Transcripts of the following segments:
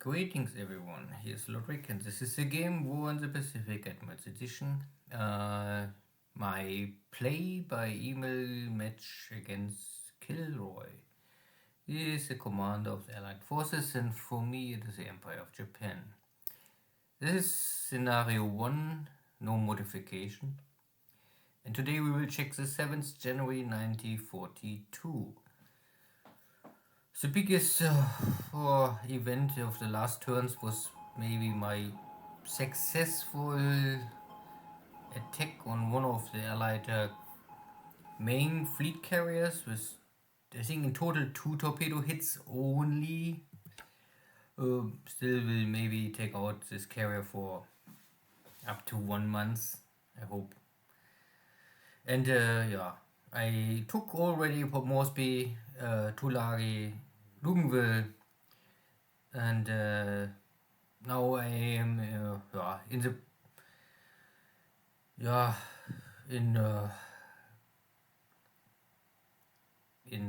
Greetings everyone, here's Lodrik and this is the game War in the Pacific Admirals Edition. My play by email match against KilRoy. He is the commander of the Allied forces and for me it is the Empire of Japan. This is scenario 1, no modification. And today we will check the 7th January 1942. The biggest event of the last turns was maybe my successful attack on one of the Allied main fleet carriers with, I think, in total 2 torpedo hits only. Still will maybe take out this carrier for up to 1 month, I hope. And yeah, I took already Port Moresby, Tulare, Luganville, and now I am in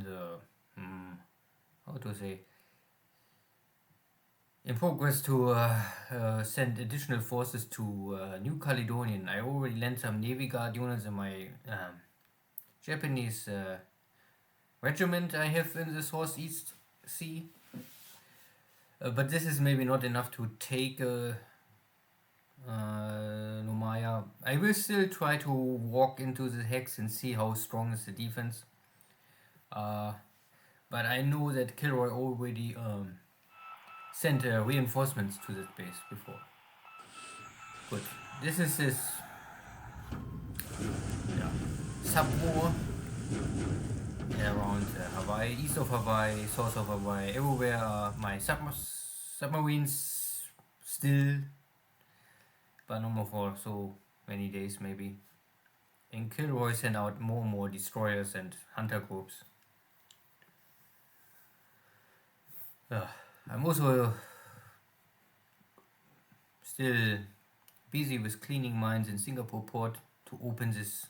the how to say, in progress to send additional forces to New Caledonian. I already lent some Navy Guard units in my Japanese regiment I have in the Southeast Sea. But this is maybe not enough to take Nomaya. I will still try to walk into the hex and see how strong is the defense. But I know that KilRoy already sent reinforcements to that base before. Good. This is his sub-war around Hawaii, east of Hawaii, south of Hawaii, everywhere are my submarines still, but no more for so many days maybe. And KilRoy sent out more and more destroyers and hunter groups. I'm also still busy with cleaning mines in Singapore port to open this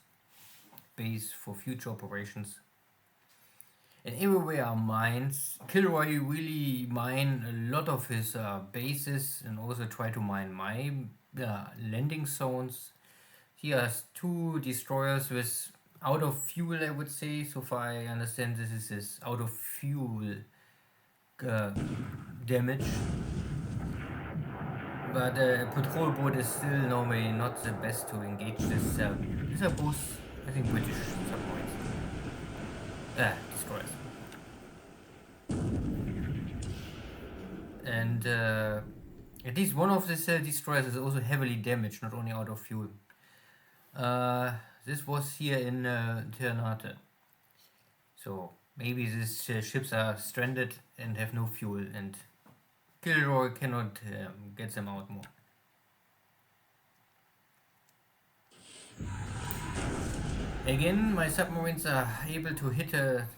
base for future operations. And everywhere are mines. KilRoy really mine a lot of his bases and also try to mine my landing zones. He has 2 destroyers with out of fuel, I would say. So far I understand this is his out of fuel damage. But a patrol boat is still normally not the best to engage this. These are both, I think, British submarines. Destroyers. And at least one of these destroyers is also heavily damaged, not only out of fuel. This was here in Ternate. So maybe these ships are stranded and have no fuel, and KilRoy cannot get them out more. Again, my submarines are able to hit a...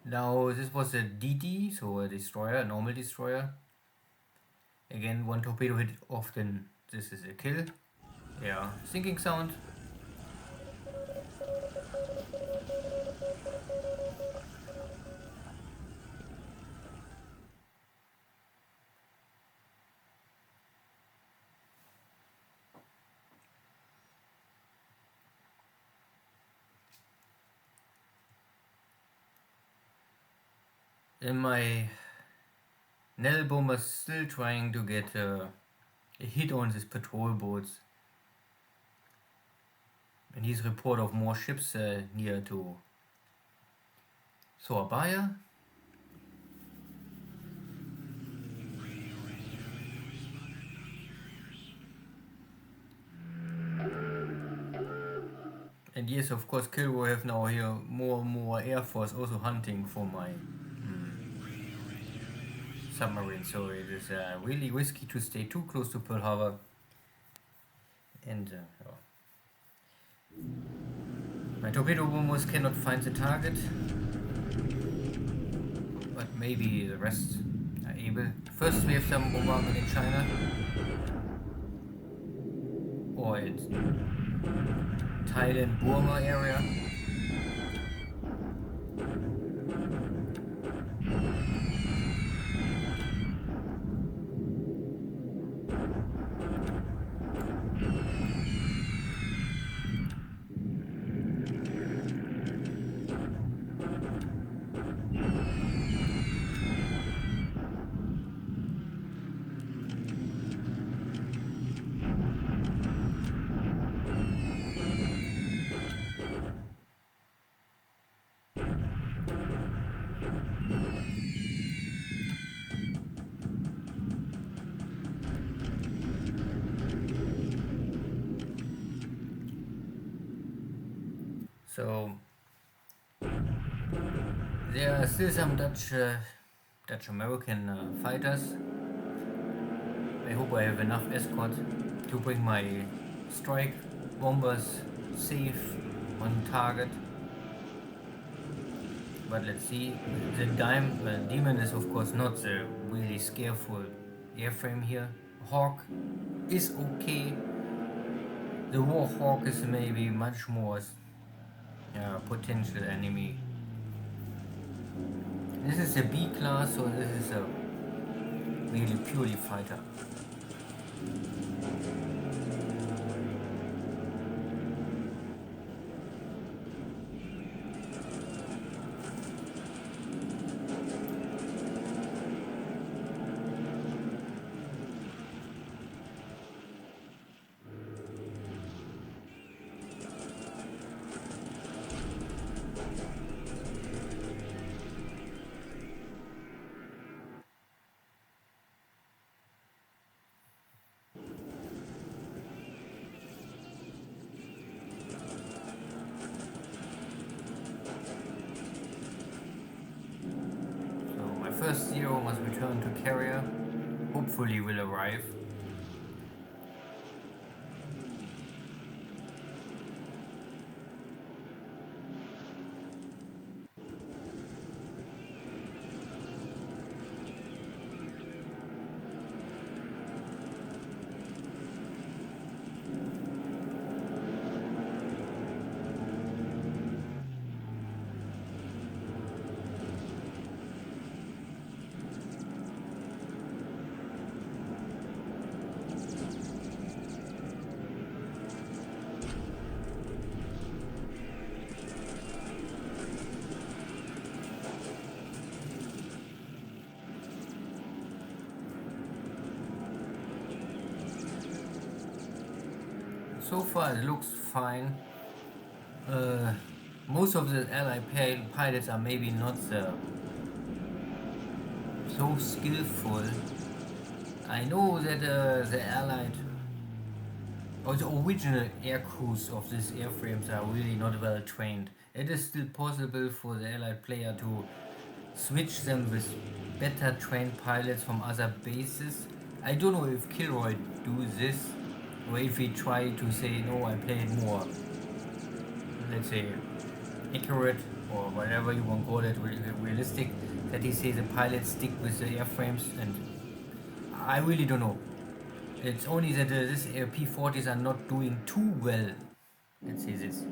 Now this was a DD, so a destroyer, a normal destroyer. Again, 1 torpedo hit often, this is a kill. Yeah, sinking sound. And my Nell bomber is still trying to get a hit on these patrol boats. And his report of more ships near to Surabaya. And yes, of course, KilRoy have now here more and more air force also hunting for my submarine, so it is really risky to stay too close to Pearl Harbor. And my torpedo bombers cannot find the target, but maybe the rest are able. First we have some bombardment in China, or in Thailand, Burma area. So there are still some Dutch American fighters. I hope I have enough escort to bring my strike bombers safe on target. But let's see. The demon is of course not the really scareful airframe here. Hawk is okay. The Warhawk is maybe much more potential enemy. This is a B class, so this is a really purely fighter. First zero must return to carrier. Hopefully will arrive. So far it looks fine. Most of the allied pilots are maybe not so skillful. I know that the allied or the original air crews of these airframes are really not well trained. It is still possible for the allied player to switch them with better trained pilots from other bases. I don't know if KilRoy do this, or if he try to say no, I play it more, let's say, accurate or whatever you want to call it, realistic, that he says the pilots stick with the airframes, and I really don't know. It's only that these P-40s are not doing too well, let's say this.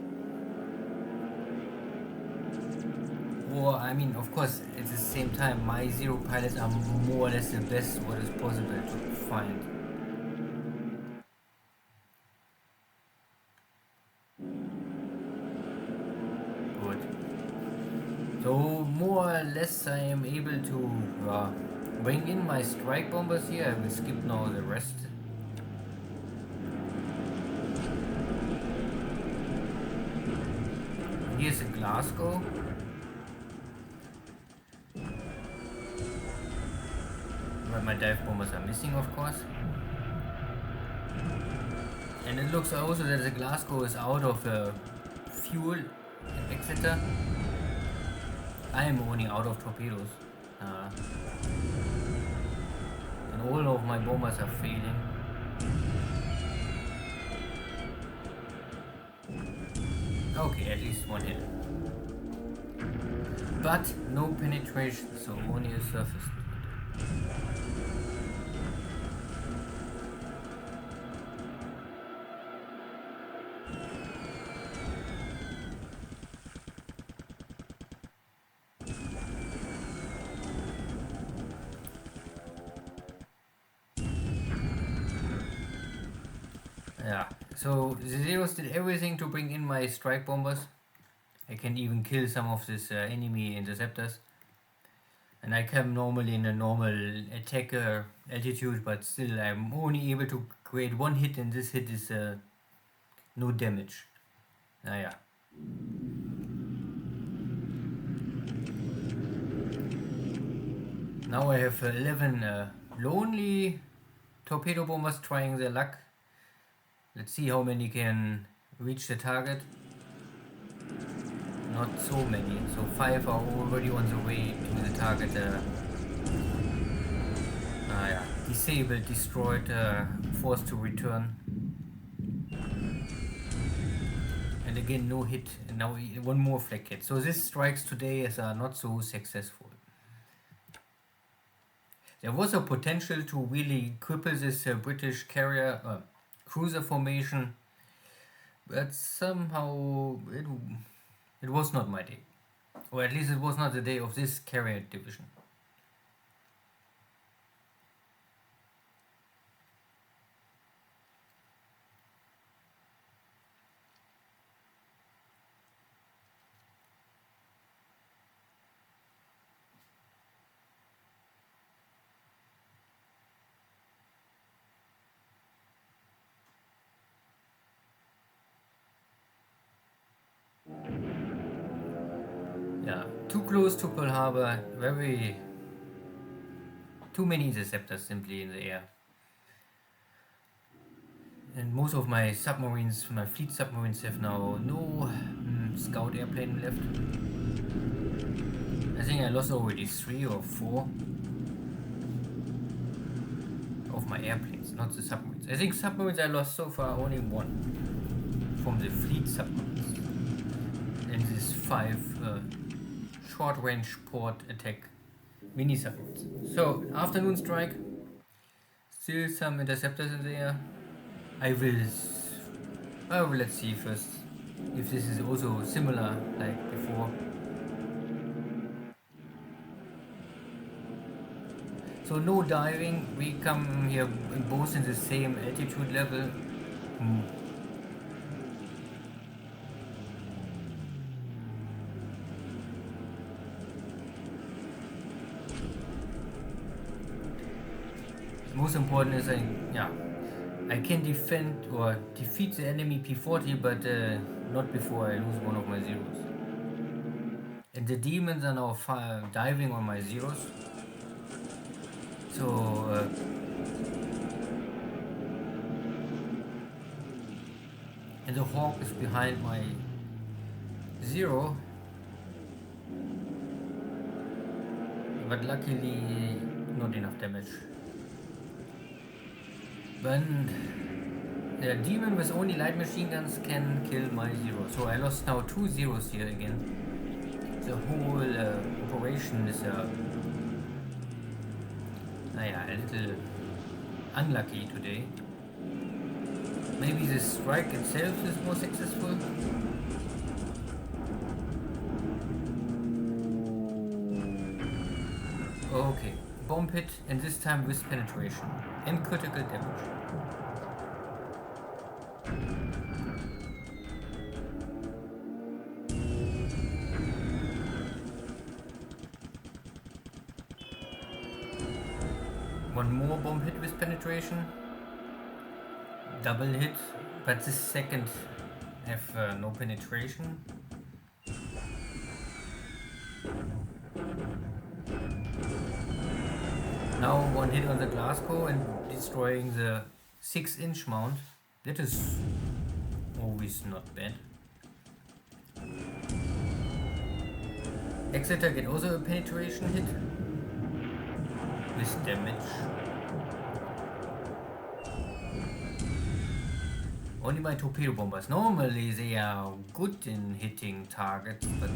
Or, I mean, of course, at the same time, my zero pilots are more or less the best what is possible to find. Good. So, more or less, I am able to bring in my strike bombers here. I will skip now the rest. Here's a Glasgow. But my dive bombers are missing, of course. And it looks also that the Glasgow is out of fuel, etc. I am only out of torpedoes. And all of my bombers are failing. Okay, at least one hit. But no penetration, so only a surface. Yeah, so the Zeros did everything to bring in my strike bombers. I can even kill some of these enemy interceptors. And I come normally in a normal attack altitude, but still I'm only able to create one hit, and this hit is no damage. Yeah. Now I have 11 lonely torpedo bombers trying their luck. Let's see how many can reach the target. Not so many, so 5 are already on the way to the target. Yeah. Disabled, destroyed, forced to return. And again, no hit. And now one more flak hit. So these strikes today are not so successful. There was a potential to really cripple this British carrier cruiser formation, but somehow it was not my day. Or at least it was not the day of this carrier division. Yeah, too close to Pearl Harbor, too many interceptors simply in the air. And most of my submarines, my fleet submarines, have now no scout airplane left. I think I lost already 3 or 4 of my airplanes, not the submarines. I think submarines I lost so far only 1 from the fleet submarines. And these 5 short-range port attack mini submarines. So, afternoon strike. Still some interceptors in the air. Let's see first if this is also similar like before. So no diving, we come here both in the same altitude level. Most important is I can defend or defeat the enemy P-40, but not before I lose one of my zeros. And the demons are now diving on my zeros. So and the Hawk is behind my zero, but luckily not enough damage. But the demon with only light machine guns can kill my zero. So I lost now 2 zeros here again. The whole operation is a little unlucky today. Maybe the strike itself is more successful. Okay, bomb hit, and this time with penetration and critical damage. One more bomb hit with penetration. Double hit, but this second have no penetration. Now one hit on the Glasgow and destroying the 6-inch mount. That is always not bad. Exeter get also a penetration hit with damage. Only my torpedo bombers. Normally they are good in hitting targets, but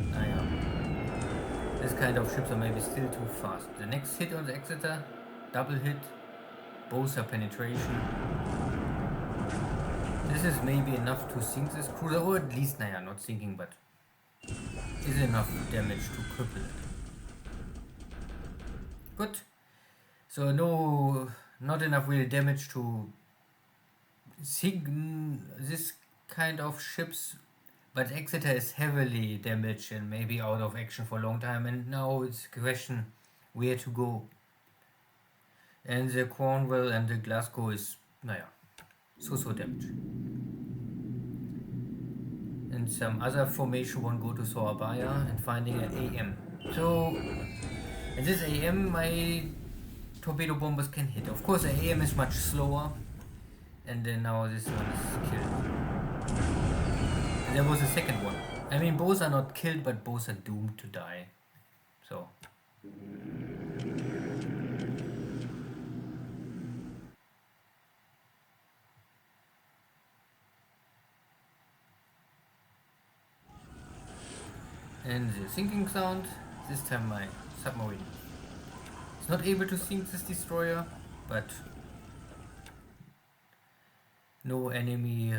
this kind of ships are maybe still too fast. The next hit on the Exeter, double hit, both are penetration. This is maybe enough to sink this cruiser, or at least, not sinking, but is enough damage to cripple it. Good. So not enough real damage to sink this kind of ships, but Exeter is heavily damaged and maybe out of action for a long time, and now it's a question where to go. And the Cornwall and the Glasgow is, so damaged. And some other formation won't go to Surabaya and finding an AM. So And this AM, my torpedo bombers can hit. Of course, the AM is much slower, and then now this one is killed. And there was a second one. I mean, both are not killed, but both are doomed to die. So. And the sinking sound, this time my submarine is not able to sink this destroyer, but no enemy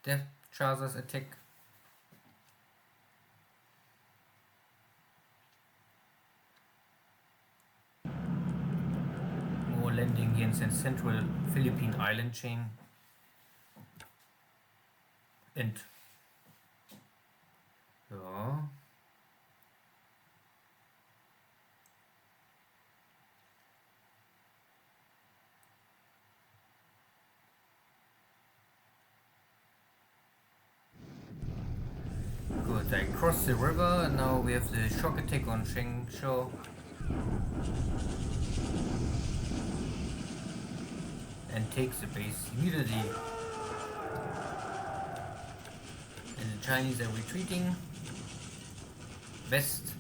depth chargers attack. More landing here in the central Philippine island chain. And yeah. Good, I crossed the river and now we have the shock attack on Shengshaw. And takes the base immediately. And the Chinese are retreating west.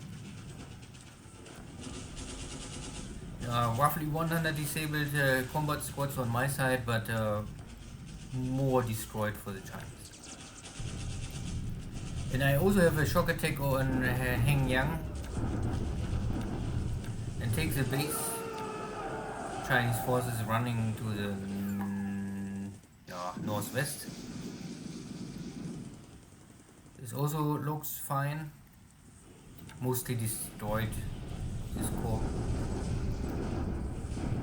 Roughly 100 disabled combat squads on my side, but more destroyed for the Chinese. And I also have a shock attack on Hengyang and takes the base. Chinese forces running to the northwest. This also looks fine. Mostly destroyed this corps.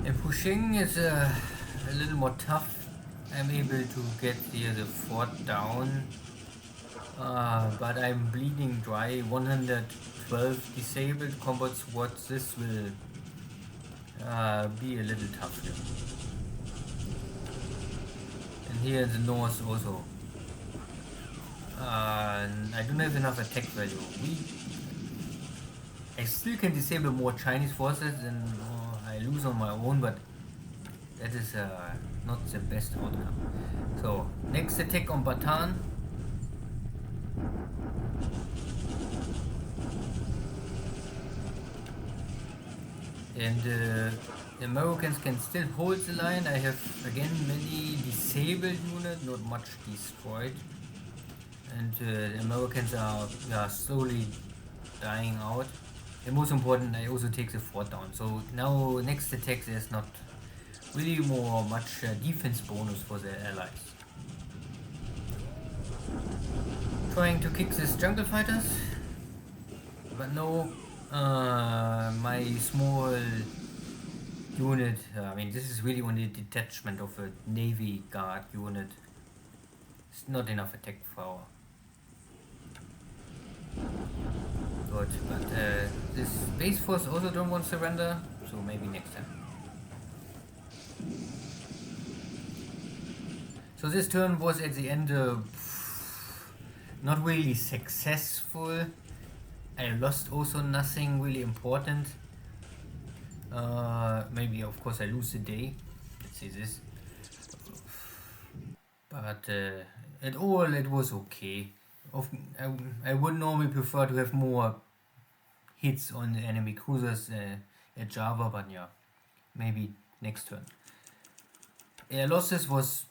And pushing is a little more tough. I'm able to get here the fort down, but I'm bleeding dry. 112 disabled combat squads. This will be a little tough here. And here in the north also. I don't have enough attack value. I still can disable more Chinese forces and I lose on my own, but that is not the best outcome. So, next attack on Bataan. And the Americans can still hold the line. I have again many disabled units, not much destroyed. And the Americans are slowly dying out. And most important, I also take the fort down. So now next attack there's not really much defense bonus for the allies. Trying to kick these jungle fighters, but no. My small unit, I mean this is really only a detachment of a Navy Guard unit. It's not enough attack power. Good, but this base force also don't want to surrender, so maybe next time. So this turn was at the end not really successful. I lost also nothing really important. Maybe of course I lose the day. Let's see this. But at all it was okay. I would normally prefer to have more hits on the enemy cruisers at Java, but yeah, maybe next turn. Air losses was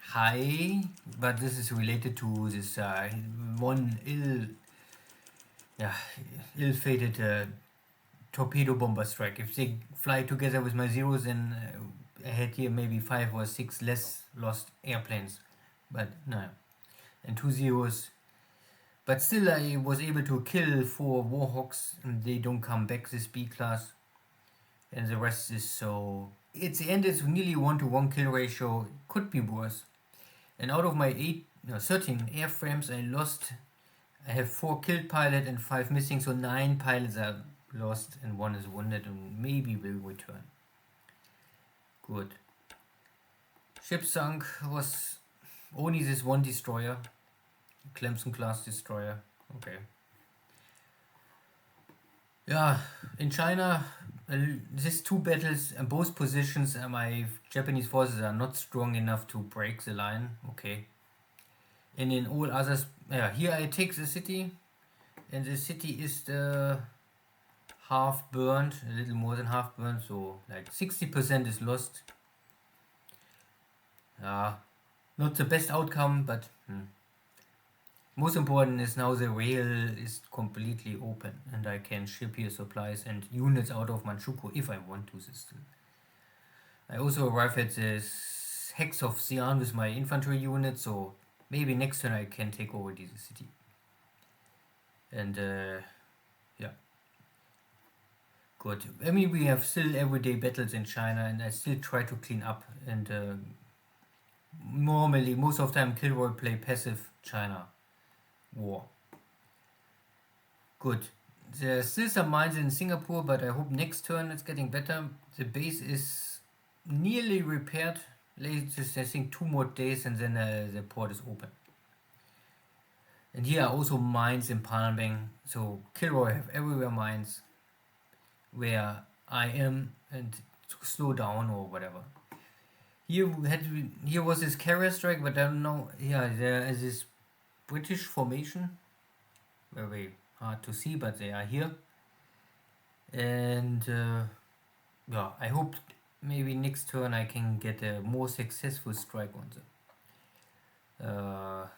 high, but this is related to this one ill-fated torpedo bomber strike. If they fly together with my zeros, then I had here maybe 5 or 6 less lost airplanes, but no, and 2 zeros. But still I was able to kill 4 Warhawks and they don't come back, this B class, and the rest is so... At the end it's nearly 1-to-1 kill ratio, could be worse. And out of my 13 airframes I have 4 killed pilot and 5 missing, so 9 pilots are lost and 1 is wounded and maybe will return. Good. Ship sunk was only this one destroyer, Clemson class destroyer. Okay. Yeah, in China, these two battles, both positions, my Japanese forces are not strong enough to break the line. Okay, and in all others, yeah, here I take the city, and the city is half burned, a little more than half burned, so like 60% is lost. Not the best outcome, but most important is now the rail is completely open, and I can ship here supplies and units out of Manchukuo if I want to. Still, I also arrive at this hex of Xi'an with my infantry unit, so maybe next turn I can take over this city. And yeah, good. I mean, we have still everyday battles in China, and I still try to clean up. And normally, most of the time, KilRoy play passive China war. Good. There's still some mines in Singapore, but I hope next turn it's getting better. The base is nearly repaired. Latest, I think, 2 more days, and then the port is open. And here are also mines in Palmbang. So KilRoy have everywhere mines where I am, and to slow down or whatever. Here was this carrier strike, but I don't know. Yeah, there is this British formation. Very hard to see, but they are here. And yeah, I hope maybe next turn I can get a more successful strike on them.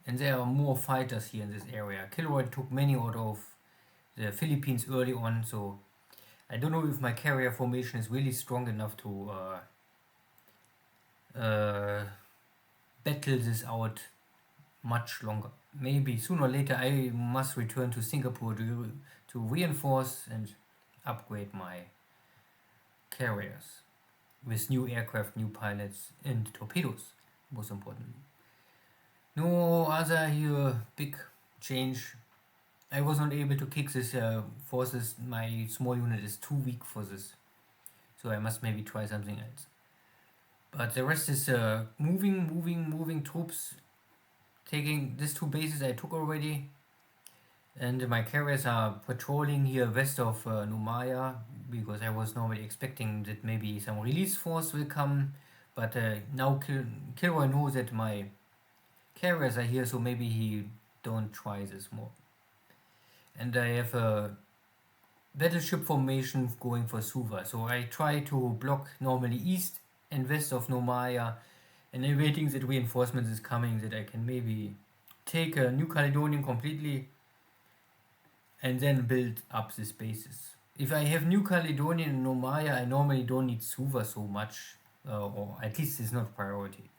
And there are more fighters here in this area. KilRoy took many out of the Philippines early on, so I don't know if my carrier formation is really strong enough to battle this out much longer. Maybe sooner or later I must return to Singapore to reinforce and upgrade my carriers with new aircraft, new pilots, and torpedoes, most importantly. No other here big change. I was not able to kick this forces. My small unit is too weak for this, so I must maybe try something else. But the rest is moving troops. Taking these two bases I took already, and my carriers are patrolling here west of Numaya, because I was normally expecting that maybe some release force will come, but now KilRoy knows that my carriers are here, so maybe he don't try this more. And I have a battleship formation going for Suva, so I try to block normally east and west of Nomaya, and I'm waiting that reinforcements is coming, that I can maybe take New Caledonian completely and then build up these bases. If I have New Caledonian and Nomaya, I normally don't need Suva so much, or at least it's not priority.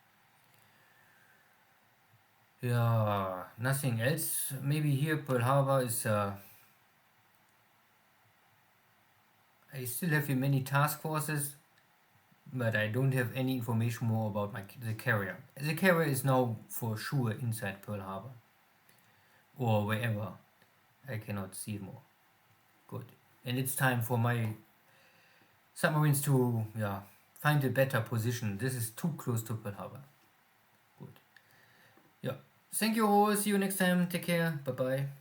Yeah, nothing else. Maybe here Pearl Harbor is. I still have many task forces, but I don't have any information more about the carrier. The carrier is now for sure inside Pearl Harbor or wherever. I cannot see more. Good. And it's time for my submarines to find a better position. This is too close to Pearl Harbor. Good. Yeah. Thank you all. See you next time. Take care. Bye bye.